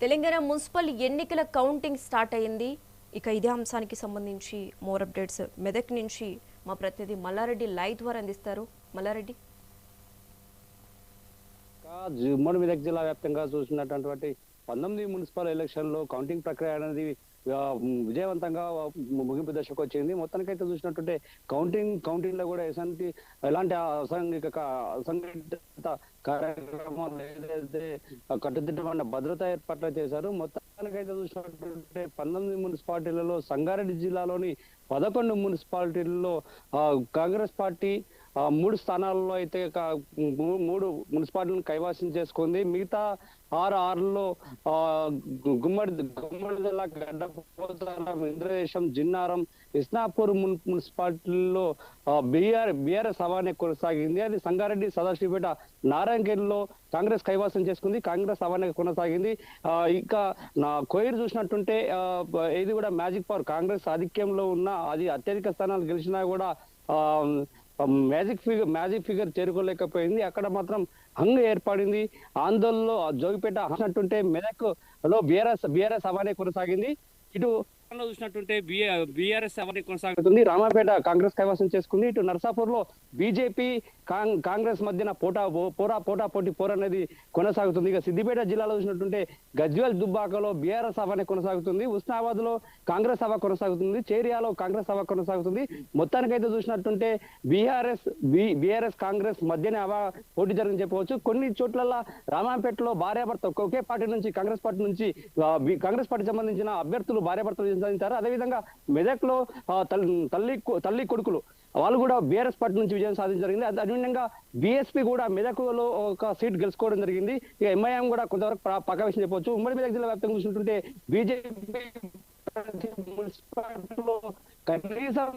Telangana municipal ఎన్నికల counting start అయ్యింది. ఇక ఇదే అంశానికి సంబంధించి మోర్ అప్డేట్స్ మెదక్ నుంచి మా ప్రతినిధి మల్లారెడ్డి లైవ్ ద్వారా అందిస్తారు. మల్లారెడ్డి, ఉమ్మడి మెదక్ జిల్లా వ్యాప్తంగా చూసినటువంటి 19 మున్సిపల్ ఎలక్షన్ లో కౌంటింగ్ ప్రక్రియ అనేది విజయవంతంగా ముగింపు దశకు వచ్చింది. మొత్తానికైతే చూసినట్టుంటే కౌంటింగ్ లో కూడా ఎలాంటి అసంఘటిత కార్యక్రమాలు ఏదైతే కట్టుదిట్టమైన భద్రతా ఏర్పాట్లు చేశారు. మొత్తానికైతే చూసినట్టుంటే 19 మున్సిపాలిటీలలో సంగారెడ్డి జిల్లాలోని 11 మున్సిపాలిటీలలో కాంగ్రెస్ పార్టీ 3 స్థానాల్లో అయితే 3 మున్సిపాలిటీలను కైవసం చేసుకుంది. మిగతా 6లో గుమ్మడి జిల్లా గడ్డపోతారం, ఇంద్రదేశం, జిన్నారం, ఇస్నాపూర్ మున్సిపాలిటీల్లో బీఆర్ఎస్ హవానే కొనసాగింది. అది సంగారెడ్డి, సదాశివపేట, నారాయణఖేడ్లో కాంగ్రెస్ కైవసం చేసుకుంది. కాంగ్రెస్ హవానే కొనసాగింది. ఇంకా కోయిర్ చూసినట్టుంటే ఇది కూడా మ్యాజిక్ పవర్, కాంగ్రెస్ ఆధిక్యంలో ఉన్న అది అత్యధిక స్థానాలు గెలిచినా కూడా మ్యాజిక్ ఫిగర్ చేరుకోలేకపోయింది. అక్కడ మాత్రం హంగ్ ఏర్పడింది. ఆందోళనలో జోగిపేట అన్నట్టుంటే మెదక్ లో బీఆర్ఎస్ హవానే కొనసాగింది. ఇటు చూసినట్టుంటే బీఆర్ఎస్ అవన్నీ కొనసాగుతుంది. రామాపేట కాంగ్రెస్ కైవసం చేసుకుంది. ఇటు నర్సాపూర్ లో బీజేపీ కాంగ్రెస్ మధ్యన పోటీ అనేది కొనసాగుతుంది. ఇక సిద్దిపేట జిల్లాలో చూసినట్టుంటే గజ్వేల్, దుబ్బాకలో బీఆర్ఎస్ హవానే కొనసాగుతుంది. ఉస్నాబాద్ లో కాంగ్రెస్ హవా కొనసాగుతుంది. చేరియాలో కాంగ్రెస్ హవా కొనసాగుతుంది. మొత్తానికైతే చూసినట్టుంటే బీఆర్ఎస్ కాంగ్రెస్ మధ్యనే హవా పోటీ జరిగిందని చెప్పవచ్చు. కొన్ని చోట్ల రామాపేటలో భార్యాభర్త ఒకే పార్టీ నుంచి కాంగ్రెస్ పార్టీ సంబంధించిన అభ్యర్థులు భార్యాభర్తలు సాధించారు. అదేవిధంగా మెదక్ లో తల్లి కొడుకులు వాళ్ళు కూడా బీఆర్ఎస్ పార్టీ నుంచి విజయం సాధించడం జరిగింది. అదేవిధంగా బీఎస్పీ కూడా మెదక్ లో ఒక సీట్ గెలుచుకోవడం జరిగింది. ఇక ఎంఐఎం కూడా కొంతవరకు పక్క విషయం చెప్పవచ్చు. ఉమ్మడి మెదక్ జిల్లా వ్యాప్తంగా చూసుకుంటుంటే బీజేపీ మున్సిపాలిటీలో కనీసం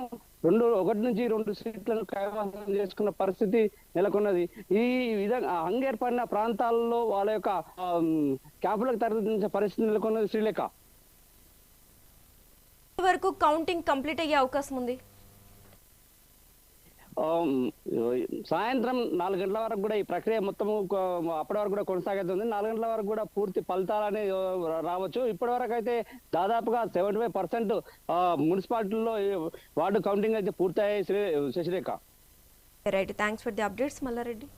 1 నుంచి 2 సీట్లను కైవసం చేసుకున్న పరిస్థితి నెలకొన్నది. ఈ విధంగా ఏర్పడిన ప్రాంతాల్లో వాళ్ళ యొక్క క్యాంపులకు తరలించే పరిస్థితి నెలకొన్నది. శ్రీలేఖ, వరకు కౌంటింగ్ కంప్లీట్ అయ్యే అవకాశం ఉంది. సాయంత్రం 4 గంటల వరకు కూడా ఈ ప్రక్రియ మొత్తం అప్పటి వరకు కూడా కొనసాగుతుంది. 4 గంటల వరకు కూడా పూర్తి ఫలితాలని రావచ్చు. ఇప్పటి వరకు అయితే దాదాపుగా 75% మున్సిపాలిటీల్లో వార్డు కౌంటింగ్ అయితే పూర్తయ్యాయి. Sasirekha, right, thanks for the updates Mallareddy.